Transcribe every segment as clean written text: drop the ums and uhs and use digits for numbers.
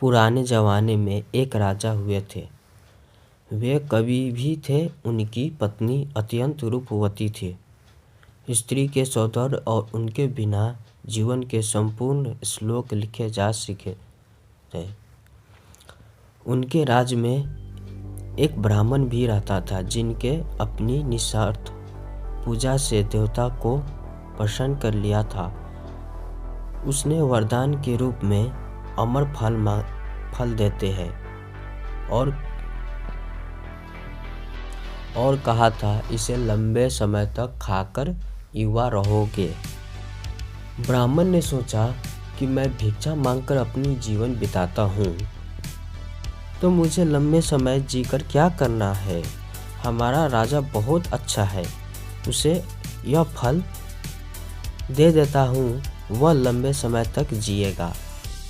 पुराने ज़माने में एक राजा हुए थे। वे कवि भी थे। उनकी पत्नी अत्यंत रूपवती थी। स्त्री के सौंदर्य और उनके बिना जीवन के संपूर्ण श्लोक लिखे जा सके थे। उनके राज्य में एक ब्राह्मण भी रहता था, जिनके अपनी निस्वार्थ पूजा से देवता को प्रसन्न कर लिया था। उसने वरदान के रूप में अमर फल देते हैं और कहा था, इसे लंबे समय तक खाकर युवा रहोगे। ब्राह्मण ने सोचा कि मैं भिक्षा मांगकर अपनी जीवन बिताता हूँ, तो मुझे लंबे समय जीकर क्या करना है। हमारा राजा बहुत अच्छा है, उसे यह फल दे देता हूँ, वह लंबे समय तक जिएगा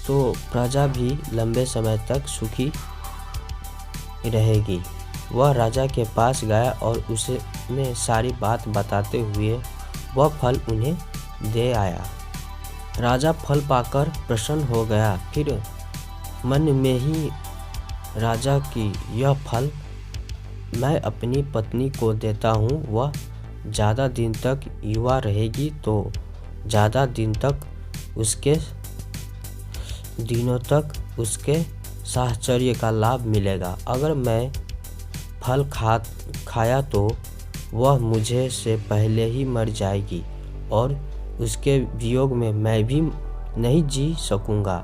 तो प्रजा भी लंबे समय तक सुखी रहेगी। वह राजा के पास गया और उसने सारी बात बताते हुए वह फल उन्हें दे आया। राजा फल पाकर प्रसन्न हो गया। फिर मन में ही राजा की यह फल मैं अपनी पत्नी को देता हूँ, वह ज़्यादा दिन तक युवा रहेगी तो ज़्यादा दिनों तक उसके साहचर्य का लाभ मिलेगा। अगर मैं फल खाया तो वह मुझे से पहले ही मर जाएगी और उसके वियोग में मैं भी नहीं जी सकूंगा।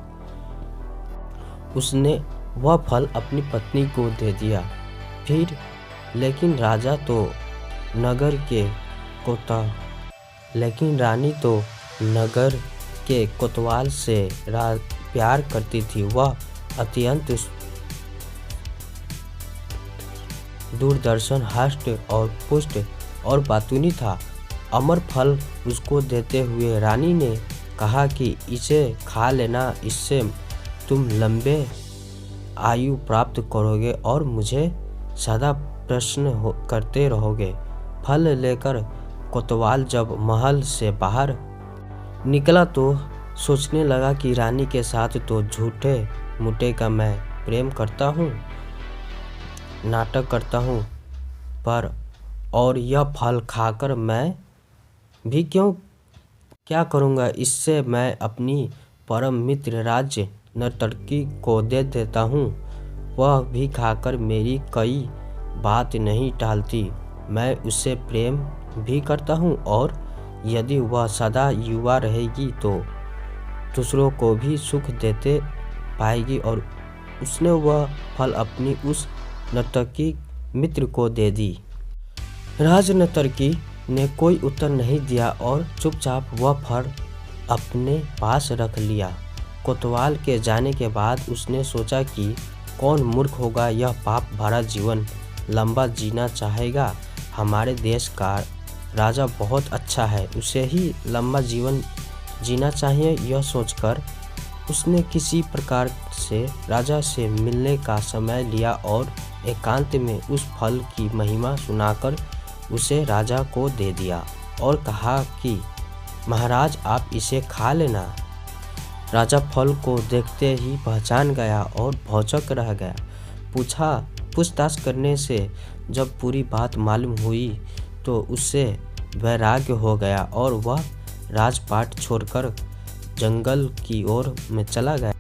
उसने वह फल अपनी पत्नी को दे दिया। लेकिन रानी तो नगर के कोतवाल से प्यार करती थी। वह अत्यंत दूरदर्शन, हष्ट और पुष्ट और बातूनी था। अमर फल उसको देते हुए रानी ने कहा कि इसे खा लेना, इससे तुम लंबे आयु प्राप्त करोगे और मुझे सदा प्रसन्न करते रहोगे। फल लेकर कोतवाल जब महल से बाहर निकला तो सोचने लगा कि रानी के साथ तो झूठे मूठे का मैं प्रेम करता हूँ, नाटक करता हूँ, पर और यह फल खाकर मैं भी क्या करूँगा। इससे मैं अपनी परम मित्र राज्य नर्तकी को दे देता हूँ, वह भी खाकर मेरी कोई बात नहीं टालती। मैं उससे प्रेम भी करता हूँ और यदि वह सदा युवा रहेगी तो दूसरों को भी सुख देते पाएगी। और उसने वह फल अपनी उस नर्तकी मित्र को दे दी। राज नर्तकी ने कोई उत्तर नहीं दिया और चुपचाप वह फल अपने पास रख लिया। कोतवाल के जाने के बाद उसने सोचा कि कौन मूर्ख होगा, यह पाप भरा जीवन लंबा जीना चाहेगा। हमारे देश का राजा बहुत अच्छा है, उसे ही लंबा जीवन जीना चाहिए। यह सोचकर उसने किसी प्रकार से राजा से मिलने का समय लिया और एकांत में उस फल की महिमा सुनाकर उसे राजा को दे दिया और कहा कि महाराज, आप इसे खा लेना। राजा फल को देखते ही पहचान गया और भौचक रह गया। पूछताछ करने से जब पूरी बात मालूम हुई तो उससे वैराग्य हो गया और वह राजपाट छोड़कर जंगल की ओर में चला गया।